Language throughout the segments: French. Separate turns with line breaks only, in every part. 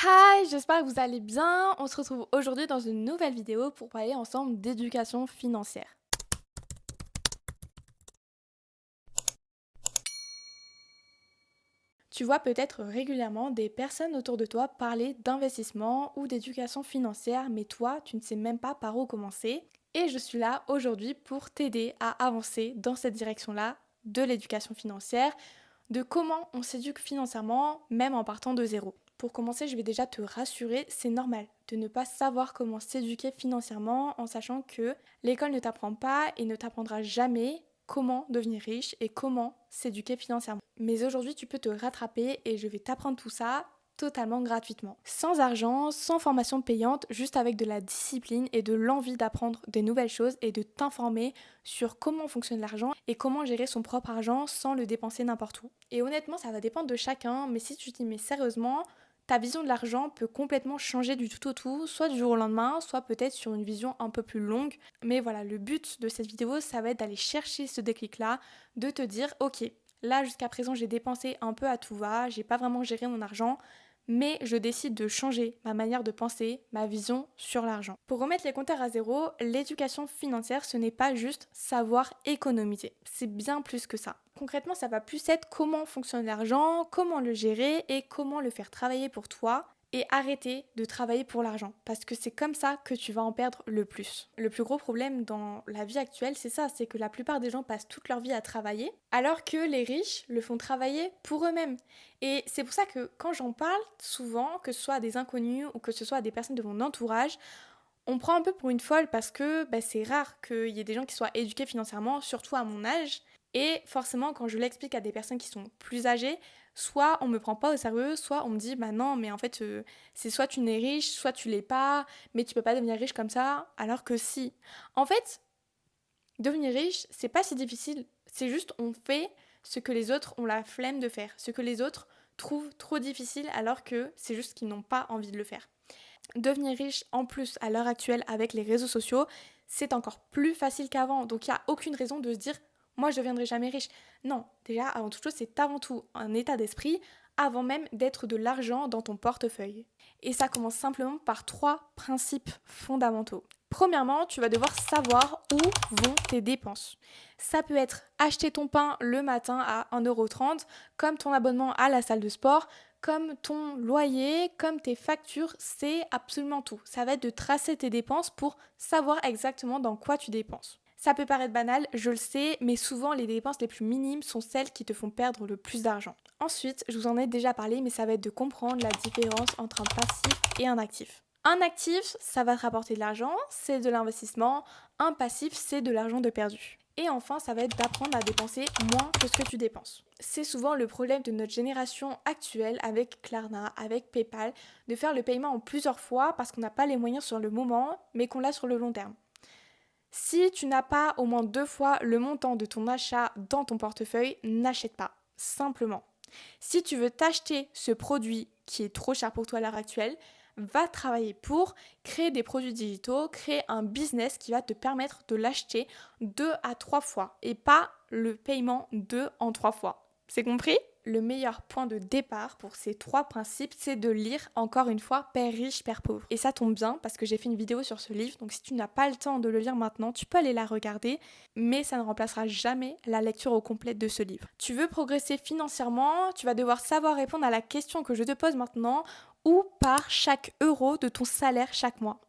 Hi, j'espère que vous allez bien. On se retrouve aujourd'hui dans une nouvelle vidéo pour parler ensemble d'éducation financière. Tu vois peut-être régulièrement des personnes autour de toi parler d'investissement ou d'éducation financière, mais toi, tu ne sais même pas par où commencer. Et je suis là aujourd'hui pour t'aider à avancer dans cette direction-là de l'éducation financière, de comment on s'éduque financièrement, même en partant de zéro. Pour commencer, je vais déjà te rassurer, c'est normal de ne pas savoir comment s'éduquer financièrement en sachant que l'école ne t'apprend pas et ne t'apprendra jamais comment devenir riche et comment s'éduquer financièrement. Mais aujourd'hui, tu peux te rattraper et je vais t'apprendre tout ça totalement gratuitement. Sans argent, sans formation payante, juste avec de la discipline et de l'envie d'apprendre des nouvelles choses et de t'informer sur comment fonctionne l'argent et comment gérer son propre argent sans le dépenser n'importe où. Et honnêtement, ça va dépendre de chacun, mais si tu t'y mets sérieusement, ta vision de l'argent peut complètement changer du tout au tout, soit du jour au lendemain, soit peut-être sur une vision un peu plus longue. Mais voilà, le but de cette vidéo, ça va être d'aller chercher ce déclic-là, de te dire, ok, là jusqu'à présent j'ai dépensé un peu à tout va, j'ai pas vraiment géré mon argent, mais je décide de changer ma manière de penser, ma vision sur l'argent. Pour remettre les compteurs à zéro, l'éducation financière, ce n'est pas juste savoir économiser. C'est bien plus que ça. Concrètement, ça va plus être comment fonctionne l'argent, comment le gérer et comment le faire travailler pour toi et arrêter de travailler pour l'argent parce que c'est comme ça que tu vas en perdre le plus. Le plus gros problème dans la vie actuelle, c'est ça, c'est que la plupart des gens passent toute leur vie à travailler alors que les riches le font travailler pour eux-mêmes. Et c'est pour ça que quand j'en parle souvent, que ce soit à des inconnus ou que ce soit à des personnes de mon entourage, on prend un peu pour une folle parce que c'est rare qu'il y ait des gens qui soient éduqués financièrement, surtout à mon âge. Et forcément, quand je l'explique à des personnes qui sont plus âgées, soit on me prend pas au sérieux, soit on me dit bah non, mais en fait, c'est soit tu n'es riche, soit tu l'es pas, mais tu peux pas devenir riche comme ça, alors que si. En fait, devenir riche, c'est pas si difficile, c'est juste on fait ce que les autres ont la flemme de faire, ce que les autres trouvent trop difficile alors que c'est juste qu'ils n'ont pas envie de le faire. Devenir riche en plus à l'heure actuelle avec les réseaux sociaux, c'est encore plus facile qu'avant. Donc il n'y a aucune raison de se dire moi je ne deviendrai jamais riche. Non, déjà avant toute chose, c'est avant tout un état d'esprit avant même d'être de l'argent dans ton portefeuille. Et ça commence simplement par 3 principes fondamentaux. Premièrement, tu vas devoir savoir où vont tes dépenses. Ça peut être acheter ton pain le matin à 1,30 €, comme ton abonnement à la salle de sport, comme ton loyer, comme tes factures, c'est absolument tout. Ça va être de tracer tes dépenses pour savoir exactement dans quoi tu dépenses. Ça peut paraître banal, je le sais, mais souvent les dépenses les plus minimes sont celles qui te font perdre le plus d'argent. Ensuite, je vous en ai déjà parlé, mais ça va être de comprendre la différence entre un passif et un actif. Un actif, ça va te rapporter de l'argent, c'est de l'investissement. Un passif, c'est de l'argent de perdu. Et enfin, ça va être d'apprendre à dépenser moins que ce que tu dépenses. C'est souvent le problème de notre génération actuelle avec Klarna, avec PayPal, de faire le paiement en plusieurs fois parce qu'on n'a pas les moyens sur le moment, mais qu'on l'a sur le long terme. Si tu n'as pas au moins 2 fois le montant de ton achat dans ton portefeuille, n'achète pas, simplement. Si tu veux t'acheter ce produit qui est trop cher pour toi à l'heure actuelle, va travailler pour créer des produits digitaux, créer un business qui va te permettre de l'acheter 2 à 3 fois et pas le paiement 2 en 3 fois. C'est compris? Le meilleur point de départ pour ces 3 principes, c'est de lire encore une fois Père riche, Père pauvre. Et ça tombe bien parce que j'ai fait une vidéo sur ce livre, donc si tu n'as pas le temps de le lire maintenant, tu peux aller la regarder, mais ça ne remplacera jamais la lecture au complet de ce livre. Tu veux progresser financièrement, tu vas devoir savoir répondre à la question que je te pose maintenant, où part chaque euro de ton salaire chaque mois?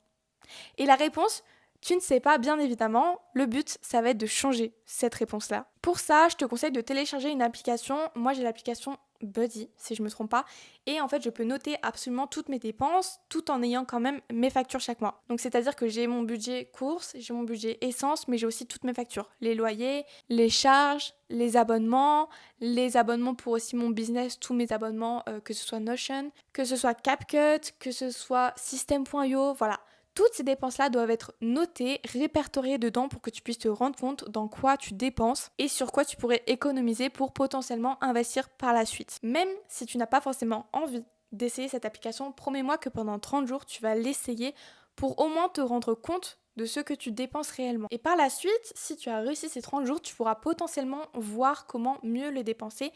Et la réponse, tu ne sais pas, bien évidemment. Le but, ça va être de changer cette réponse-là. Pour ça, je te conseille de télécharger une application. Moi, j'ai l'application Buddy, si je me trompe pas. Et en fait, je peux noter absolument toutes mes dépenses tout en ayant quand même mes factures chaque mois. Donc, c'est-à-dire que j'ai mon budget courses, j'ai mon budget essence, mais j'ai aussi toutes mes factures. Les loyers, les charges, les abonnements pour aussi mon business, tous mes abonnements, que ce soit Notion, que ce soit CapCut, que ce soit System.io, voilà. Toutes ces dépenses-là doivent être notées, répertoriées dedans pour que tu puisses te rendre compte dans quoi tu dépenses et sur quoi tu pourrais économiser pour potentiellement investir par la suite. Même si tu n'as pas forcément envie d'essayer cette application, promets-moi que pendant 30 jours, tu vas l'essayer pour au moins te rendre compte de ce que tu dépenses réellement. Et par la suite, si tu as réussi ces 30 jours, tu pourras potentiellement voir comment mieux les dépenser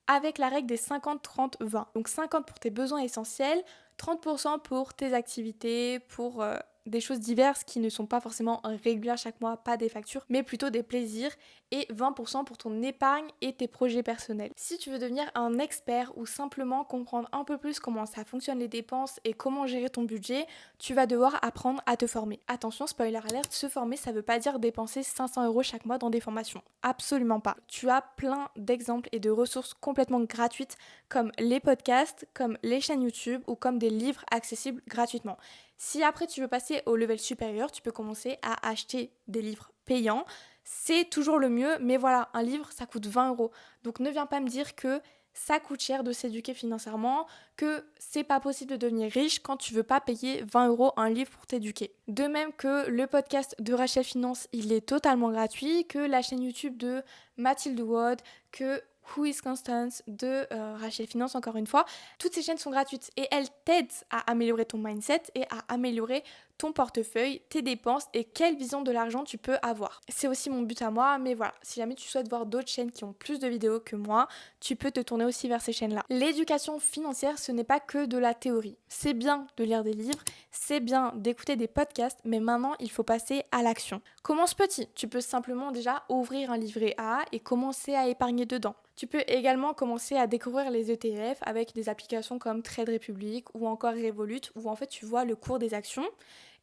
avec la règle des 50-30-20. Donc 50 pour tes besoins essentiels, 30% pour tes activités, pour des choses diverses qui ne sont pas forcément régulières chaque mois, pas des factures, mais plutôt des plaisirs, et 20% pour ton épargne et tes projets personnels. Si tu veux devenir un expert ou simplement comprendre un peu plus comment ça fonctionne les dépenses et comment gérer ton budget, tu vas devoir apprendre à te former. Attention, spoiler alert, se former, ça veut pas dire dépenser 500 € chaque mois dans des formations. Absolument pas. Tu as plein d'exemples et de ressources complètement gratuites comme les podcasts, comme les chaînes YouTube ou comme des livres accessibles gratuitement. Si après tu veux passer au level supérieur, tu peux commencer à acheter des livres payants. C'est toujours le mieux, mais voilà, un livre, ça coûte 20 €. Donc ne viens pas me dire que ça coûte cher de s'éduquer financièrement, que c'est pas possible de devenir riche quand tu veux pas payer 20 € un livre pour t'éduquer. De même que le podcast de Rachel Finance, il est totalement gratuit, que la chaîne YouTube de Mathilde Wade, que Who is Constance de Rachel Finance, encore une fois. Toutes ces chaînes sont gratuites et elles t'aident à améliorer ton mindset et à améliorer ton portefeuille, tes dépenses et quelle vision de l'argent tu peux avoir. C'est aussi mon but à moi, mais voilà, si jamais tu souhaites voir d'autres chaînes qui ont plus de vidéos que moi, tu peux te tourner aussi vers ces chaînes-là. L'éducation financière, ce n'est pas que de la théorie. C'est bien de lire des livres, c'est bien d'écouter des podcasts, mais maintenant, il faut passer à l'action. Commence petit. Tu peux simplement déjà ouvrir un livret A et commencer à épargner dedans. Tu peux également commencer à découvrir les ETF avec des applications comme Trade Republic ou encore Revolut, où en fait tu vois le cours des actions.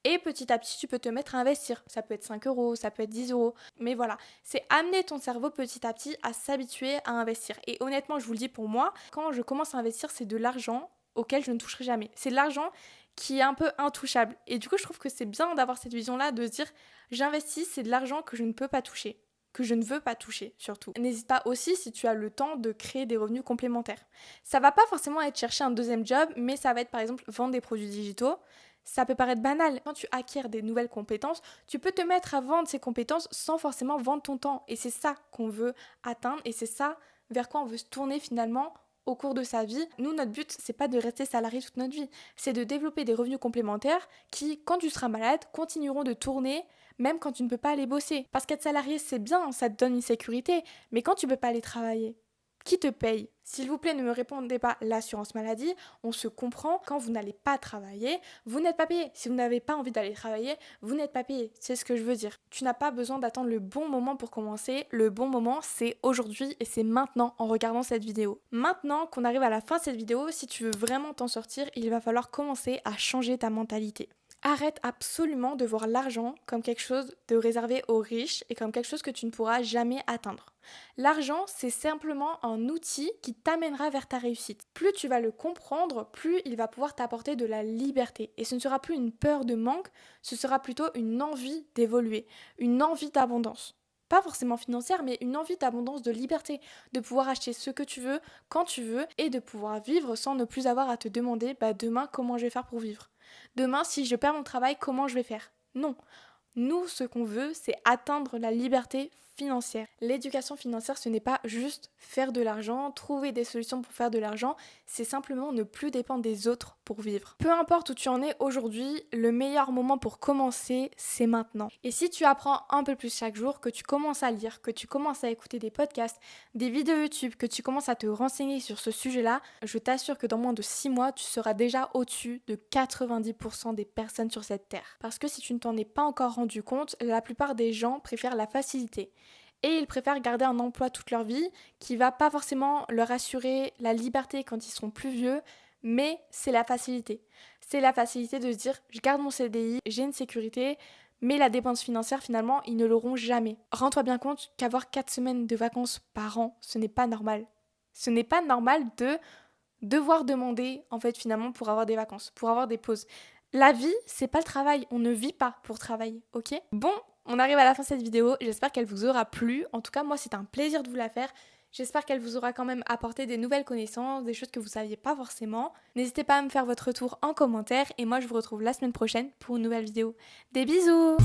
Et petit à petit, tu peux te mettre à investir. Ça peut être 5 €, ça peut être 10 €. Mais voilà, c'est amener ton cerveau petit à petit à s'habituer à investir. Et honnêtement, je vous le dis pour moi, quand je commence à investir, c'est de l'argent auquel je ne toucherai jamais. C'est de l'argent qui est un peu intouchable. Et du coup, je trouve que c'est bien d'avoir cette vision-là, de se dire, j'investis, c'est de l'argent que je ne peux pas toucher. Que je ne veux pas toucher, surtout. N'hésite pas aussi, si tu as le temps, de créer des revenus complémentaires. Ça va pas forcément être chercher un deuxième job, mais ça va être par exemple vendre des produits digitaux. Ça peut paraître banal. Quand tu acquiers des nouvelles compétences, tu peux te mettre à vendre ces compétences sans forcément vendre ton temps. Et c'est ça qu'on veut atteindre et c'est ça vers quoi on veut se tourner finalement au cours de sa vie. Nous, notre but, c'est pas de rester salarié toute notre vie. C'est de développer des revenus complémentaires qui, quand tu seras malade, continueront de tourner même quand tu ne peux pas aller bosser. Parce qu'être salarié, c'est bien, ça te donne une sécurité. Mais quand tu peux pas aller travailler, qui te paye? S'il vous plaît, ne me répondez pas l'assurance maladie, on se comprend, quand vous n'allez pas travailler, vous n'êtes pas payé. Si vous n'avez pas envie d'aller travailler, vous n'êtes pas payé, c'est ce que je veux dire. Tu n'as pas besoin d'attendre le bon moment pour commencer, le bon moment c'est aujourd'hui et c'est maintenant en regardant cette vidéo. Maintenant qu'on arrive à la fin de cette vidéo, si tu veux vraiment t'en sortir, il va falloir commencer à changer ta mentalité. Arrête absolument de voir l'argent comme quelque chose de réservé aux riches et comme quelque chose que tu ne pourras jamais atteindre. L'argent, c'est simplement un outil qui t'amènera vers ta réussite. Plus tu vas le comprendre, plus il va pouvoir t'apporter de la liberté. Et ce ne sera plus une peur de manque, ce sera plutôt une envie d'évoluer, une envie d'abondance. Pas forcément financière, mais une envie d'abondance, de liberté, de pouvoir acheter ce que tu veux, quand tu veux, et de pouvoir vivre sans ne plus avoir à te demander demain comment je vais faire pour vivre. Demain, si je perds mon travail, comment je vais faire? Non. Nous, ce qu'on veut, c'est atteindre la liberté financière. L'éducation financière, ce n'est pas juste faire de l'argent, trouver des solutions pour faire de l'argent, c'est simplement ne plus dépendre des autres pour vivre. Peu importe où tu en es aujourd'hui, le meilleur moment pour commencer, c'est maintenant. Et si tu apprends un peu plus chaque jour, que tu commences à lire, que tu commences à écouter des podcasts, des vidéos YouTube, que tu commences à te renseigner sur ce sujet-là, je t'assure que dans moins de 6 mois, tu seras déjà au-dessus de 90% des personnes sur cette terre. Parce que si tu ne t'en es pas encore rendu compte, la plupart des gens préfèrent la facilité. Et ils préfèrent garder un emploi toute leur vie qui va pas forcément leur assurer la liberté quand ils seront plus vieux, mais c'est la facilité. C'est la facilité de se dire je garde mon CDI, j'ai une sécurité, mais la dépense financière finalement ils ne l'auront jamais. Rends-toi bien compte qu'avoir 4 semaines de vacances par an, ce n'est pas normal. Ce n'est pas normal de devoir demander en fait finalement pour avoir des vacances, pour avoir des pauses. La vie, c'est pas le travail, on ne vit pas pour travailler, ok? Bon, on arrive à la fin de cette vidéo, j'espère qu'elle vous aura plu. En tout cas, moi, c'est un plaisir de vous la faire. J'espère qu'elle vous aura quand même apporté des nouvelles connaissances, des choses que vous ne saviez pas forcément. N'hésitez pas à me faire votre retour en commentaire et moi, je vous retrouve la semaine prochaine pour une nouvelle vidéo. Des bisous!